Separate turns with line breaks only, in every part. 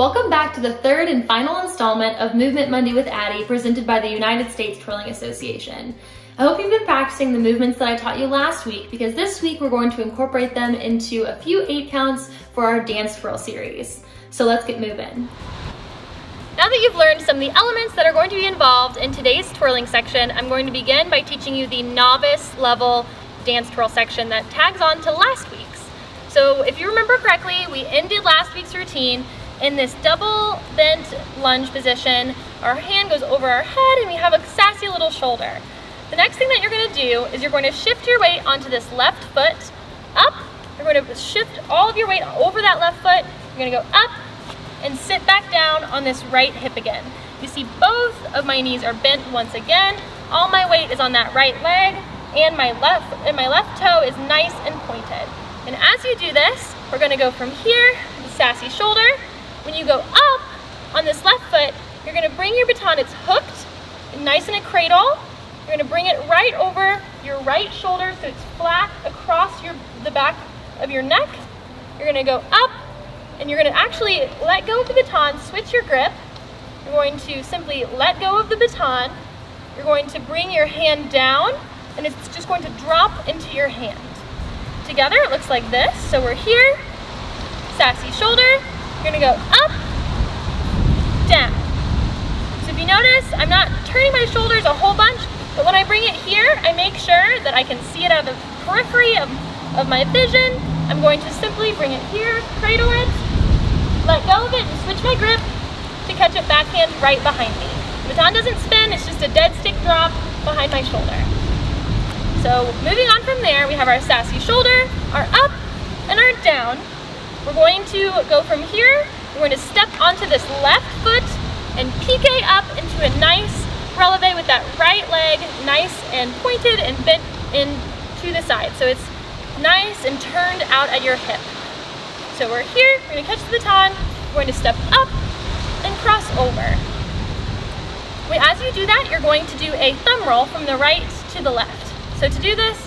Welcome back to the third and final installment of Movement Monday with Addie, presented by the United States Twirling Association. I hope you've been practicing the movements that I taught you last week, because this week we're going to incorporate them into a few 8 counts for our dance twirl series. So let's get moving. Now that you've learned some of the elements that are going to be involved in today's twirling section, I'm going to begin by teaching you the novice level dance twirl section that tags on to last week's. So if you remember correctly, we ended last week's routine in this double bent lunge position. Our hand goes over our head and we have a sassy little shoulder. The next thing that you're going to do is you're going to shift your weight onto this left foot up. You're going to shift all of your weight over that left foot. You're going to go up and sit back down on this right hip again. You see both of my knees are bent once again. All my weight is on that right leg, and my left toe is nice and pointed. And as you do this, we're going to go from here, the sassy shoulder. When you go up on this left foot, you're going to bring your baton, it's hooked, nice in a cradle. You're going to bring it right over your right shoulder so it's flat across the back of your neck. You're going to go up, and you're going to actually let go of the baton, switch your grip. You're going to simply let go of the baton. You're going to bring your hand down, and it's just going to drop into your hand. Together, it looks like this. So we're here, sassy shoulder. You're going to go up, down. So if you notice, I'm not turning my shoulders a whole bunch, but when I bring it here, I make sure that I can see it out of the periphery of my vision. I'm going to simply bring it here, cradle it, let go of it, and switch my grip to catch it backhand right behind me. The baton doesn't spin, it's just a dead stick drop behind my shoulder. So moving on from there, we have our sassy shoulder, our up, and our down. We're going to go from here, we're going to step onto this left foot and pique up into a nice releve with that right leg nice and pointed and bent in to the side. So it's nice and turned out at your hip. So we're here, we're going to catch the baton, we're going to step up and cross over. As you do that, you're going to do a thumb roll from the right to the left. So to do this,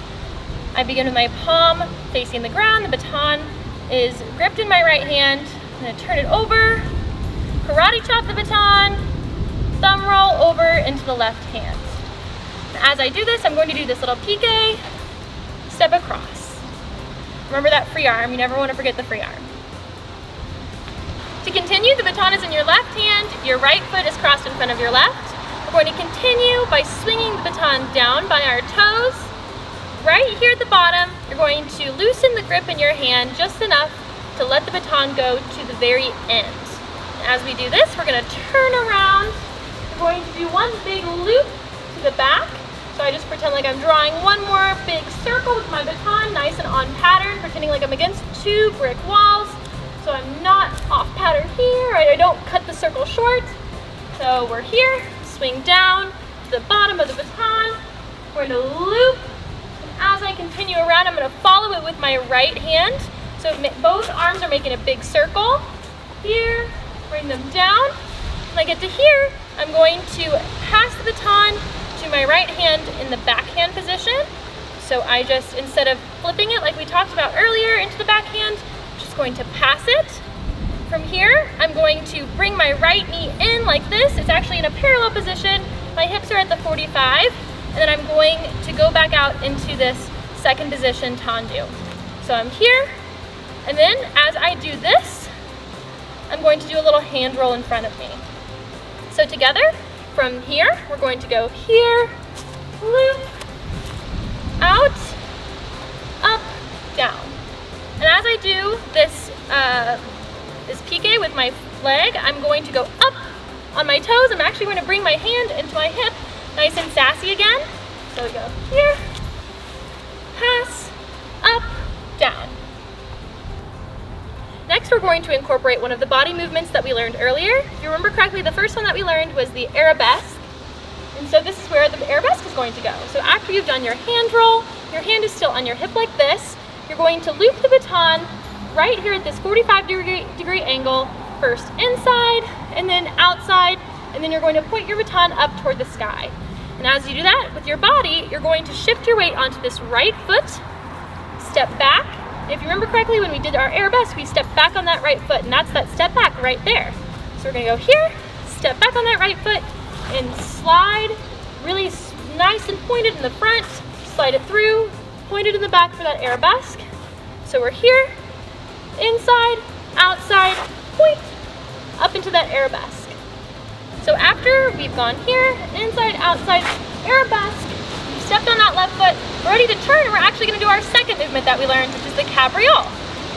I begin with my palm facing the ground, the baton is gripped in my right hand. I'm going to turn it over, karate chop the baton, thumb roll over into the left hand. And as I do this, I'm going to do this little pique, step across. Remember that free arm, you never want to forget the free arm. To continue, the baton is in your left hand, your right foot is crossed in front of your left. We're going to continue by swinging the baton down by our toes. Right here at the bottom, you're going to loosen the grip in your hand just enough to let the baton go to the very end. And as we do this, we're going to turn around. We're going to do one big loop to the back. So I just pretend like I'm drawing one more big circle with my baton, nice and on pattern, pretending like I'm against 2 brick walls. So I'm not off pattern here, I don't cut the circle short. So we're here, swing down to the bottom of the baton. We're going to loop. As I continue around, I'm going to follow it with my right hand. So both arms are making a big circle. Here, bring them down. When I get to here, I'm going to pass the baton to my right hand in the backhand position. So I just, instead of flipping it like we talked about earlier into the backhand, just going to pass it. From here, I'm going to bring my right knee in like this. It's actually in a parallel position. My hips are at the 45. And then I'm going to go back out into this second position tendu. So I'm here, and then as I do this, I'm going to do a little hand roll in front of me. So together, from here, we're going to go here, loop, out, up, down. And as I do this, this pique with my leg, I'm going to go up on my toes. I'm actually going to bring my hand into my hip, nice and sassy again. So we go here, pass, up, down. Next, we're going to incorporate one of the body movements that we learned earlier. If you remember correctly, the first one that we learned was the arabesque. And so this is where the arabesque is going to go. So after you've done your hand roll, your hand is still on your hip like this. You're going to loop the baton right here at this 45-degree angle, first inside and then outside, and then you're going to point your baton up toward the sky. And as you do that with your body, you're going to shift your weight onto this right foot, step back. And if you remember correctly, when we did our arabesque, we stepped back on that right foot, and that's that step back right there. So we're gonna go here, step back on that right foot, and slide really nice and pointed in the front, slide it through, pointed in the back for that arabesque. So we're here, inside, outside, point, up into that arabesque. So after we've gone here, inside, outside, arabesque, we've stepped on that left foot, we're ready to turn, and we're actually gonna do our second movement that we learned, which is the cabriole.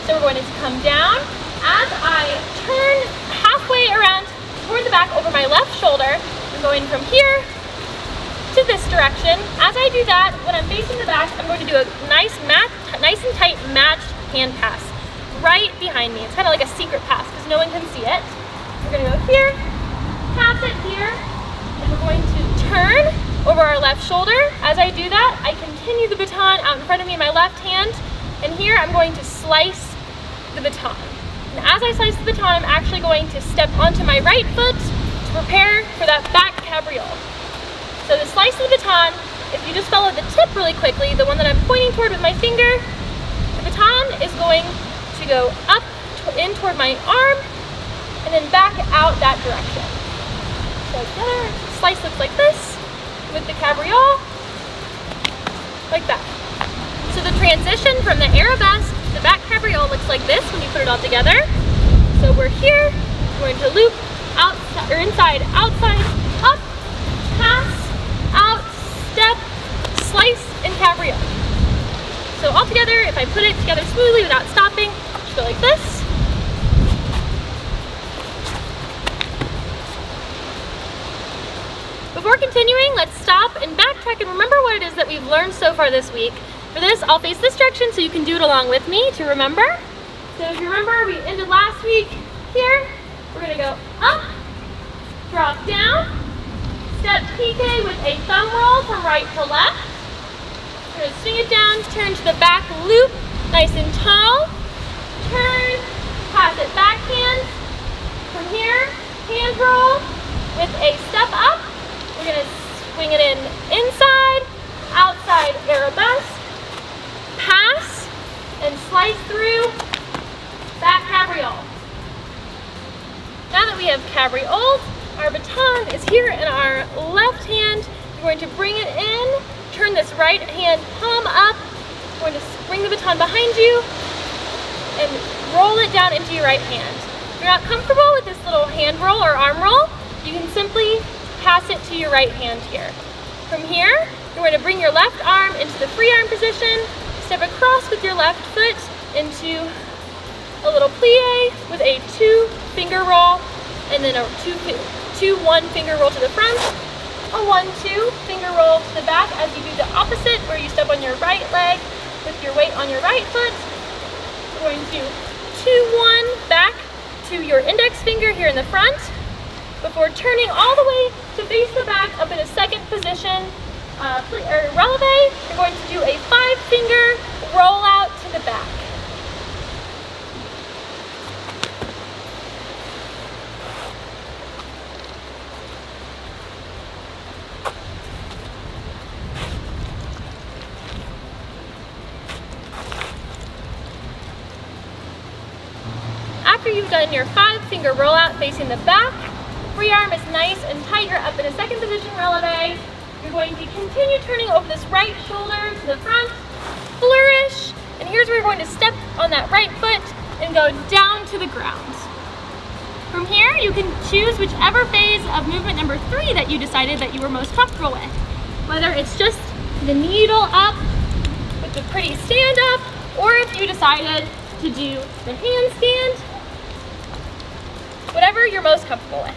So we're going to come down. As I turn halfway around toward the back over my left shoulder, I'm going from here to this direction. As I do that, when I'm facing the back, I'm going to do a nice and tight matched hand pass right behind me. It's kind of like a secret pass because no one can see it. We're going to go here, pass it here, and we're going to turn over our left shoulder. As I do that, I continue the baton out in front of me in my left hand, and here I'm going to slice the baton. And as I slice the baton, I'm actually going to step onto my right foot to prepare for that back cabriole. So the slice of the baton, if you just follow the tip really quickly, the one that I'm pointing toward with my finger, the baton is going to go up in toward my arm and then back out that direction. So the other slice looks like this with the cabriole, like that. So the transition from the arabesque to the back cabriole looks like this when you put it all together. So we're here, we're going to loop outside, or inside, outside, up, pass, out, step, slice, and cabriole. So all together, if I put it together smoothly without stopping, just go like this. Before continuing, let's stop and backtrack and remember what it is that we've learned so far this week. For this, I'll face this direction so you can do it along with me to remember. So if you remember, we ended last week here. We're gonna go up, drop down, step PK with a thumb roll from right to left. We're gonna swing it down, turn to the back loop, nice and tall. Turn, pass it backhand. From here, hand roll with a step up. We're gonna swing it in inside, outside arabesque, pass, and slice through back cabriole. Now that we have cabrioled, our baton is here in our left hand. You're going to bring it in, turn this right hand palm up. You're going to bring the baton behind you and roll it down into your right hand. If you're not comfortable with this little hand roll or arm roll, you can simply pass it to your right hand here. From here, you're going to bring your left arm into the free arm position, step across with your left foot into a little plie with a 2-finger roll, and then a 2-1 finger roll to the front, a 1-2 finger roll to the back as you do the opposite, where you step on your right leg with your weight on your right foot. We're going to 2-1 back to your index finger here in the front, before turning all the way to face the back up in a second position, releve. You're going to do a 5-finger roll out to the back. After you've done your 5-finger rollout facing the back, free arm is nice and tight. You're up in a second position releve. You're going to continue turning over this right shoulder to the front, flourish, and here's where you're going to step on that right foot and go down to the ground. From here, you can choose whichever phase of movement number 3 that you decided that you were most comfortable with. Whether it's just the needle up with the pretty stand up, or if you decided to do the handstand, whatever you're most comfortable with.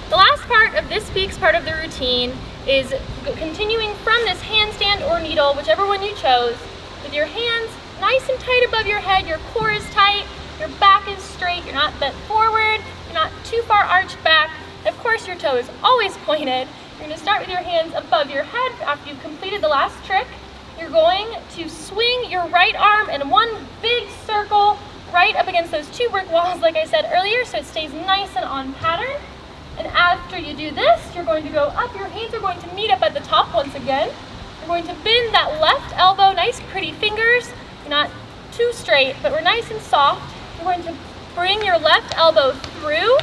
The last part of this week's part of the routine is continuing from this handstand or needle, whichever one you chose, with your hands nice and tight above your head, your core is tight, your back is straight, you're not bent forward, you're not too far arched back, and of course your toe is always pointed. You're going to start with your hands above your head after you've completed the last trick. You're going to swing your right arm in one big circle right up against those 2 brick walls like I said earlier, so it stays nice and on pattern. And after you do this, you're going to go up, your hands are going to meet up at the top once again. You're going to bend that left elbow, nice pretty fingers, not too straight, but we're nice and soft. You're going to bring your left elbow through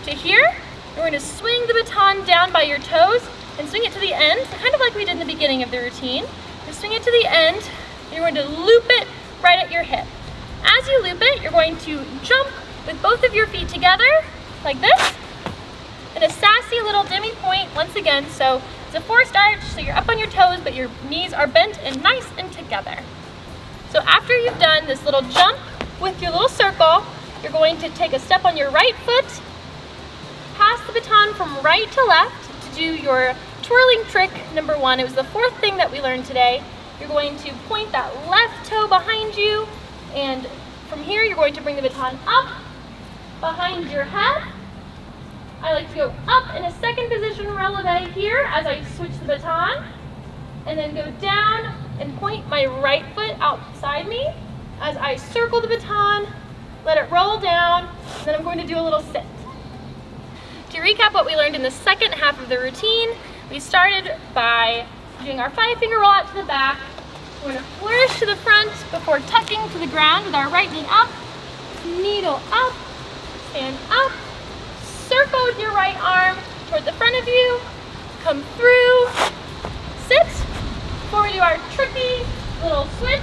to here. You're going to swing the baton down by your toes and swing it to the end, kind of like we did in the beginning of the routine. Just swing it to the end, and you're going to loop it right at your hip. As you loop it, you're going to jump with both of your feet together, like this, in a sassy little demi-point once again. So it's a forced arch, so you're up on your toes, but your knees are bent and nice and together. So after you've done this little jump with your little circle, you're going to take a step on your right foot, pass the baton from right to left to do your twirling trick number 1. It was the 4th thing that we learned today. You're going to point that left toe behind you, and from here you're going to bring the baton up behind your head. I like to go up in a second position releve here as I switch the baton, and then go down and point my right foot outside me as I circle the baton, let it roll down, and then I'm going to do a little sit. To recap what we learned in the second half of the routine, we started by doing our 5-finger roll out to the back. We're going to flourish to the front before tucking to the ground with our right knee up, needle up, stand up, circle with your right arm toward the front of you, come through, sit, before we do our tricky little switch,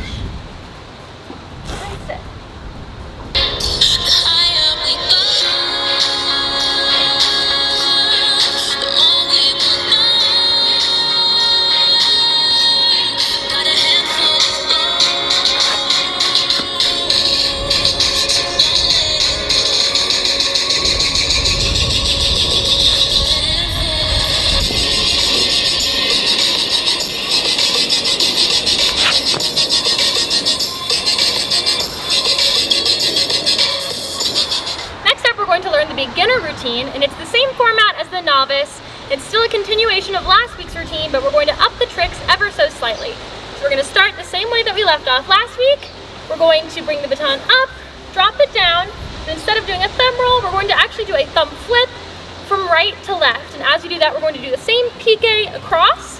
and sit. Beginner routine, and it's the same format as the novice. It's still a continuation of last week's routine, but we're going to up the tricks ever so slightly. So we're going to start the same way that we left off last week. We're going to bring the baton up, drop it down, and instead of doing a thumb roll, we're going to actually do a thumb flip from right to left. And as you do that, we're going to do the same pique across.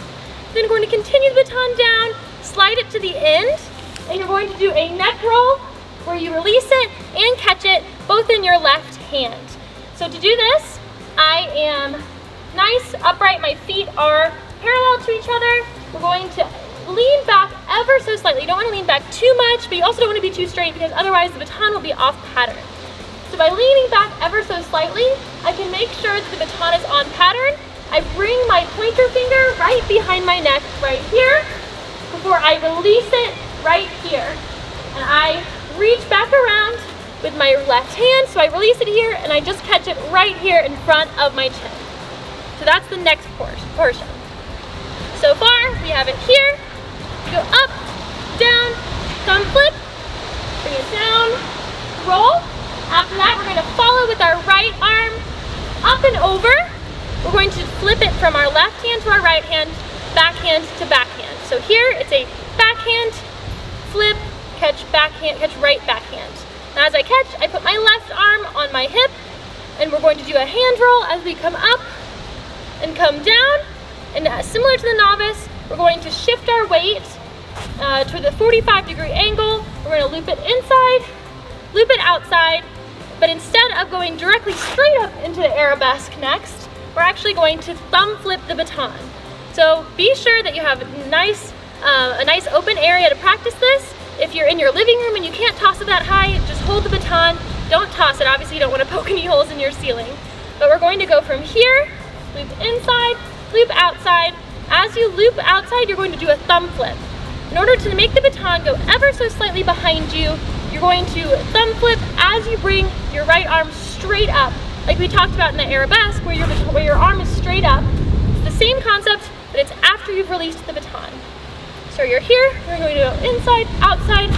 Then we're going to continue the baton down, slide it to the end, and you're going to do a neck roll where you release it and catch it both in your left hand. So to do this, I am nice, upright, my feet are parallel to each other. We're going to lean back ever so slightly. You don't want to lean back too much, but you also don't want to be too straight because otherwise the baton will be off pattern. So by leaning back ever so slightly, I can make sure that the baton is on pattern. I bring my pointer finger right behind my neck right here before I release it right here. And I reach back around with my left hand, so I release it here and I just catch it right here in front of my chin. So that's the next portion. So far, we have it here, go up, down, thumb flip, bring it down, roll. After that, we're going to follow with our right arm up and over. We're going to flip it from our left hand to our right hand, backhand to backhand. So here, it's a backhand, flip, catch backhand, catch right backhand. Now as I catch, I put my left arm on my hip, and we're going to do a hand roll as we come up and come down. And similar to the novice, we're going to shift our weight to the 45-degree angle. We're going to loop it inside, loop it outside, but instead of going directly straight up into the arabesque next, we're actually going to thumb flip the baton. So be sure that you have a nice open area to practice this. If you're in your living room and you can't toss it that high, just hold the baton. Don't toss it. Obviously, you don't want to poke any holes in your ceiling. But we're going to go from here, loop inside, loop outside. As you loop outside, you're going to do a thumb flip. In order to make the baton go ever so slightly behind you, you're going to thumb flip as you bring your right arm straight up, like we talked about in the arabesque, where your arm is straight up. It's the same concept, but it's after you've released the baton. So you're here, you're going to go inside, outside,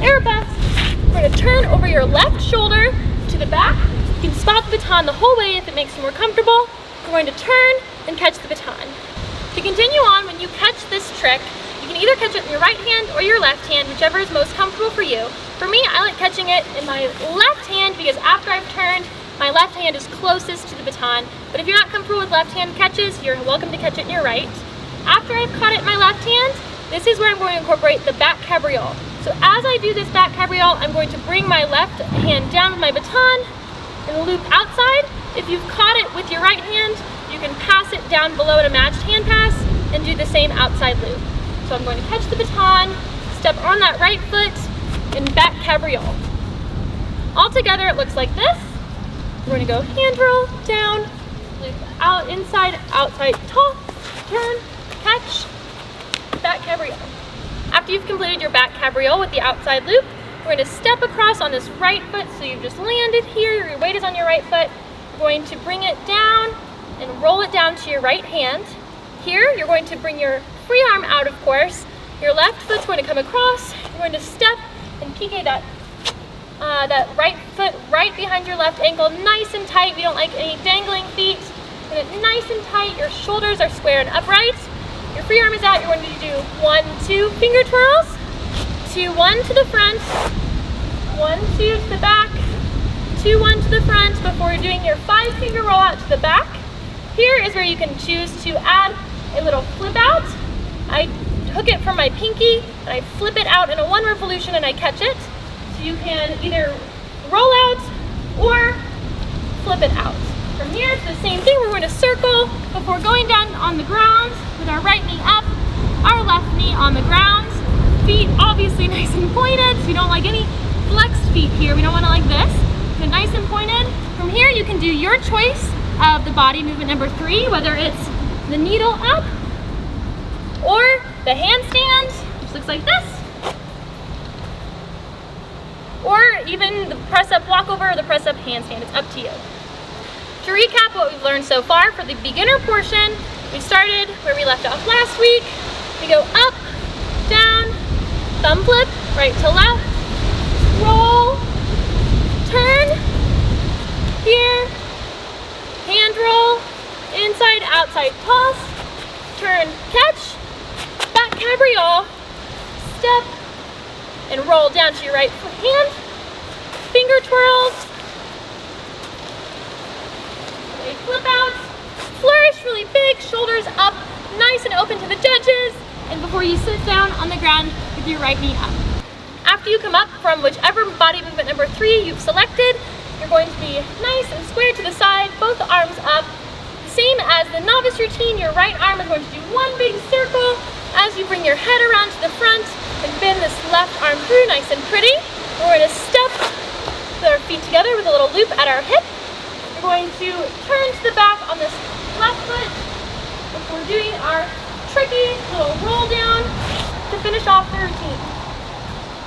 arabesque. We're going to turn over your left shoulder to the back. You can spot the baton the whole way if it makes you more comfortable. We're going to turn and catch the baton. To continue on, when you catch this trick, you can either catch it in your right hand or your left hand, whichever is most comfortable for you. For me, I like catching it in my left hand because after I've turned, my left hand is closest to the baton. But if you're not comfortable with left hand catches, you're welcome to catch it in your right. After I've caught it in my left hand, this is where I'm going to incorporate the back cabriole. So as I do this back cabriole, I'm going to bring my left hand down with my baton and loop outside If you've caught it with your right hand, you can pass it down below in a matched hand pass and do the same outside loop. So I'm going to catch the baton, step on that right foot, and back cabriole. All together it looks like this. We're going to go hand roll, down, loop out, inside, outside, toss, turn, catch, back cabriole. After you've completed your back cabriole with the outside loop, we're going to step across on this right foot. So you've just landed here, your weight is on your right foot. You're going to bring it down and roll it down to your right hand. Here, you're going to bring your free arm out, of course. Your left foot's going to come across. You're going to step and piqué that right foot right behind your left ankle, nice and tight. We don't like any dangling feet. Get it nice and tight. Your shoulders are square and upright. Your free arm is out. You're going to do 1, 2 finger twirls, 2, 1 to the front, 1, 2 to the back, 2, 1 to the front before you're doing your 5 finger roll out to the back. Here is where you can choose to add a little flip out. I hook it from my pinky and I flip it out in a 1 revolution and I catch it. So you can either roll out or flip it out. From here, it's the same thing. We're going to circle before going down on the ground with our right knee up, our left knee on the ground. Feet obviously nice and pointed, so we don't like any flexed feet here. We don't want to like this. So nice and pointed. From here, you can do your choice of the body movement number 3, whether it's the needle up or the handstand, which looks like this, or even the press up walkover or the press up handstand. It's up to you. To recap what we've learned so far, for the beginner portion, we started where we left off last week. We go up, down, thumb flip, right to left, roll, turn, here, hand roll, inside, outside toss, turn, catch, back cabriole, step, and roll down to your right hand, finger twirls, a flip out, flourish really big, shoulders up, nice and open to the judges, and before you sit down on the ground with your right knee up. After you come up from whichever body movement number 3 you've selected, you're going to be nice and square to the side, both arms up. The same as the novice routine, your right arm is going to do 1 big circle as you bring your head around to the front and bend this left arm through nice and pretty. We're going to step with our feet together with a little loop at our hip. We're going to turn to the back on this left foot before doing our tricky little roll down to finish off the routine.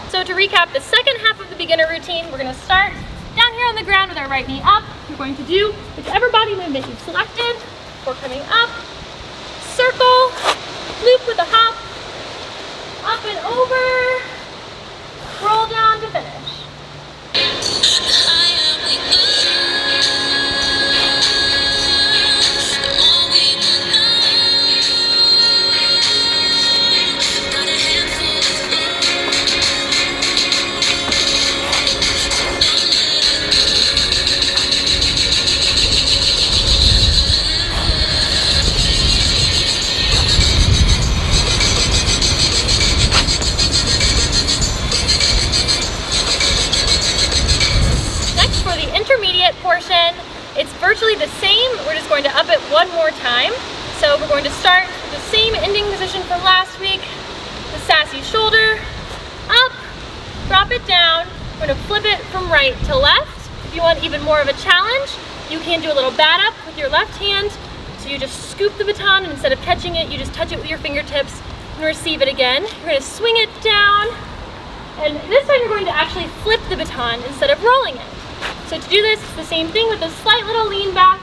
So to recap the second half of the beginner routine, we're going to start down here on the ground with our right knee up. We're going to do whichever body movement you've selected. We're coming up, circle, loop with a hop, up and over, roll down to finish. Portion, it's virtually the same. We're just going to up it 1 more time. So we're going to start with the same ending position from last week, the sassy shoulder, up, drop it down. We're going to flip it from right to left. If you want even more of a challenge, you can do a little bat up with your left hand. So you just scoop the baton, and instead of catching it, you just touch it with your fingertips and receive it again. You're going to swing it down, and this time you're going to actually flip the baton instead of rolling it. So to do this, it's the same thing with a slight little lean back.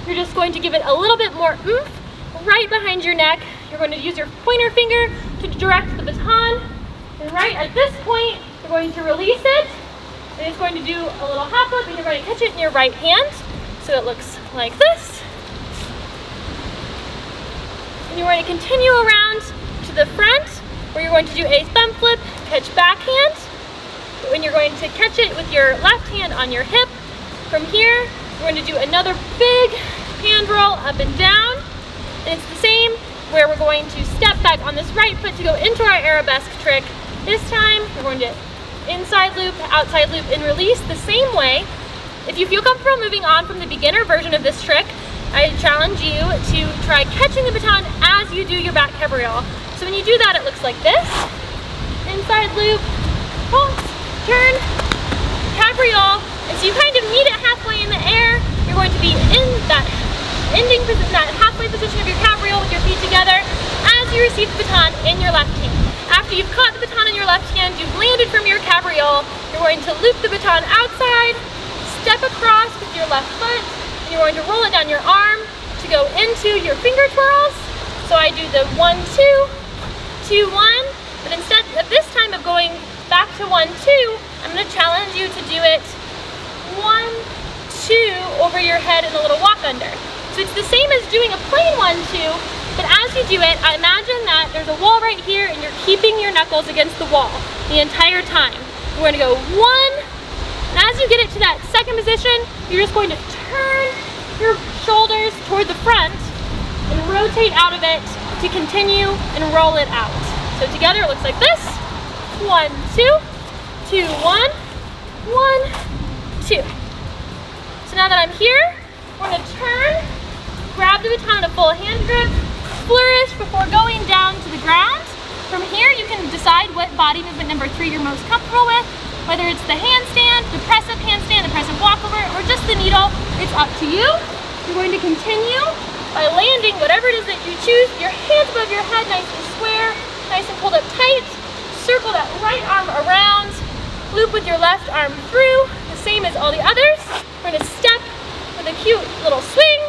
You're just going to give it a little bit more oomph right behind your neck. You're going to use your pointer finger to direct the baton. And right at this point, you're going to release it. And it's going to do a little hop up, and you're going to catch it in your right hand. So it looks like this. And you're going to continue around to the front, where you're going to do a thumb flip, catch backhand. When you're going to catch it with your left hand on your hip. From here, we're going to do another big hand roll up and down. And it's the same where we're going to step back on this right foot to go into our arabesque trick. This time, we're going to inside loop, outside loop, and release the same way. If you feel comfortable moving on from the beginner version of this trick, I challenge you to try catching the baton as you do your back cabriole. So when you do that, it looks like this. Inside loop, pulse, turn, cabriole. And so you kind of meet it halfway in the air. You're going to be in that ending position, that halfway position of your cabriole with your feet together as you receive the baton in your left hand. After you've caught the baton in your left hand, you've landed from your cabriole, you're going to loop the baton outside, step across with your left foot, and you're going to roll it down your arm to go into your finger twirls. So I do the 1, 2, 2, 1, but instead of this time of going back to 1, 2, I'm going to challenge you to do it 1, 2 over your head in a little walk under. So it's the same as doing a plain 1, 2, but as you do it, I imagine that there's a wall right here and you're keeping your knuckles against the wall the entire time. We're going to go 1, and as you get it to that second position, you're just going to turn your shoulders toward the front and rotate out of it to continue and roll it out. So together it looks like this. 1, 2, 2, 1, 1, 2. So now that I'm here, we're going to turn, grab the baton in a full hand grip, flourish before going down to the ground. From here, you can decide what body movement number 3 you're most comfortable with, whether it's the handstand, the press-up handstand, the press-up walkover, or just the needle. It's up to you. You're going to continue by landing whatever it is that you choose, your hands above your head, nice and square, nice and pulled up tight. Circle that right arm around, loop with your left arm through, the same as all the others. We're going to step with a cute little swing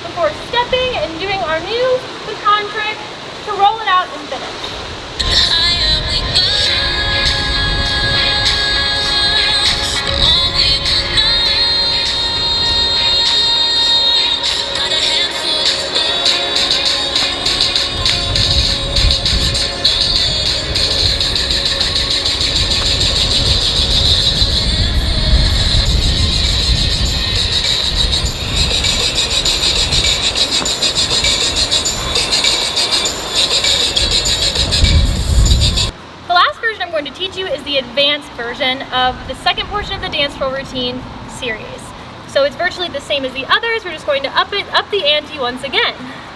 before stepping and doing our new baton trick to roll it out and finish. The advanced version of the second portion of the dance twirl routine series. So it's virtually the same as the others. We're just going to up the ante once again.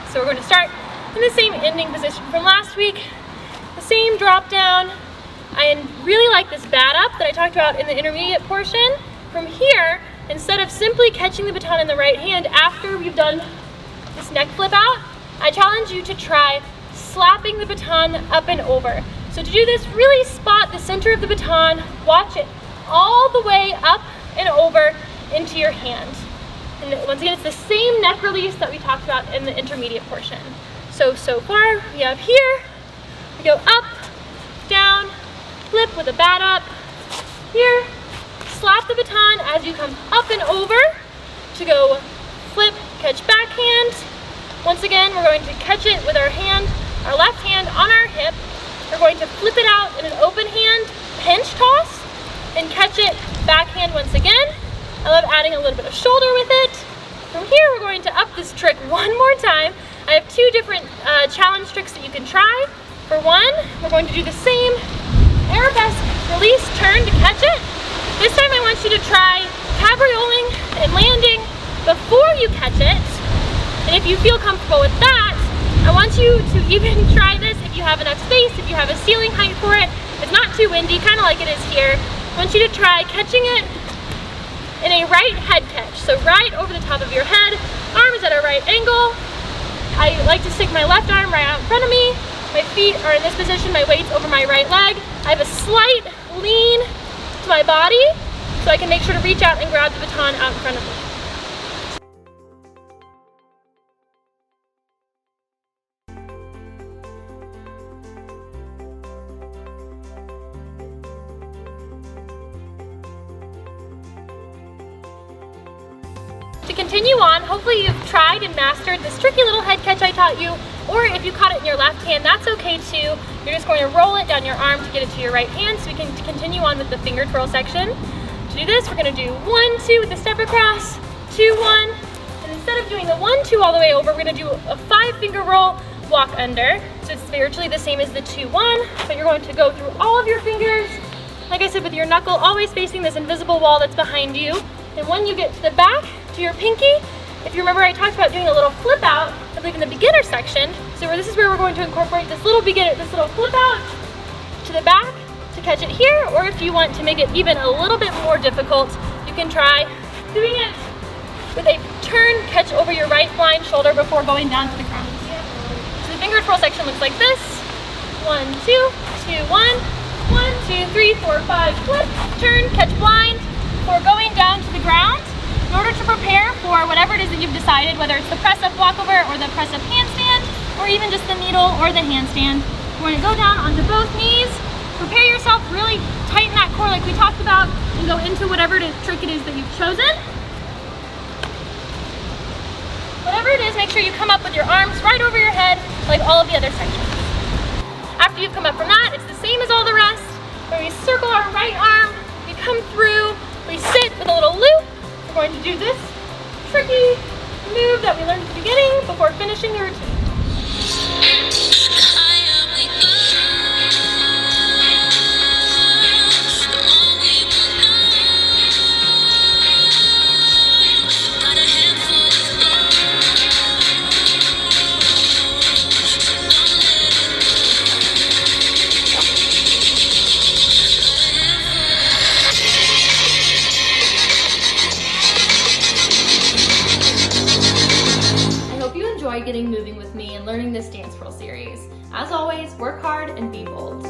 So we're going to start in the same ending position from last week, the same drop down. I really like this bat up that I talked about in the intermediate portion. From here, instead of simply catching the baton in the right hand after we've done this neck flip out, I challenge you to try slapping the baton up and over. So to do this, really spot the center of the baton, watch it all the way up and over into your hand. And once again, it's the same neck release that we talked about in the intermediate portion. So far, we have here, we go up, down, flip with a bat up, here, slap the baton as you come up and over to go flip, catch backhand. Once again, we're going to catch it with our hand, our left hand on our hip. We're going to flip it out in an open hand, pinch toss, and catch it backhand once again. I love adding a little bit of shoulder with it. From here, we're going to up this trick one more time. I have 2 different challenge tricks that you can try. For one, we're going to do the same arabesque release turn to catch it. This time I want you to try cabrioling and landing before you catch it. And if you feel comfortable with that, I want you to even try this if you have enough space, if you have a ceiling height for it. It's not too windy, kind of like it is here. I want you to try catching it in a right head catch. So right over the top of your head, arm is at a right angle. I like to stick my left arm right out in front of me. My feet are in this position, my weight's over my right leg. I have a slight lean to my body so I can make sure to reach out and grab the baton out in front of me. To continue on, hopefully you've tried and mastered this tricky little head catch I taught you, or if you caught it in your left hand, that's okay too. You're just going to roll it down your arm to get it to your right hand so we can continue on with the finger twirl section. To do this, we're going to do 1, 2 with the step across, 2, 1, and instead of doing the 1, 2 all the way over, we're going to do a 5-finger roll walk under. So it's virtually the same as the 2, 1, but you're going to go through all of your fingers, like I said, with your knuckle always facing this invisible wall that's behind you. And when you get to the back, to your pinky, if you remember I talked about doing a little flip out, I believe in the beginner section. So this is where we're going to incorporate this little flip out to the back to catch it here, or if you want to make it even a little bit more difficult, you can try doing it with a turn catch over your right blind shoulder before going down to the ground. So the finger twirl section looks like this. 1, 2, 2, 1, 1, 2, 3, 4, 5, flip, turn, catch blind before going down to the ground. In order to prepare for whatever it is that you've decided, whether it's the press-up walkover or the press-up handstand, or even just the needle or the handstand, you're going to go down onto both knees, prepare yourself, really tighten that core like we talked about, and go into whatever trick it is that you've chosen. Whatever it is, make sure you come up with your arms right over your head like all of the other sections. After you've come up from that, it's the same as all the rest, where we circle our right arm, we come through, we sit with a little loop. We're going to do this tricky move that we learned at the beginning before finishing the routine. Getting moving with me and learning this dance twirl series. As always, work hard and be bold.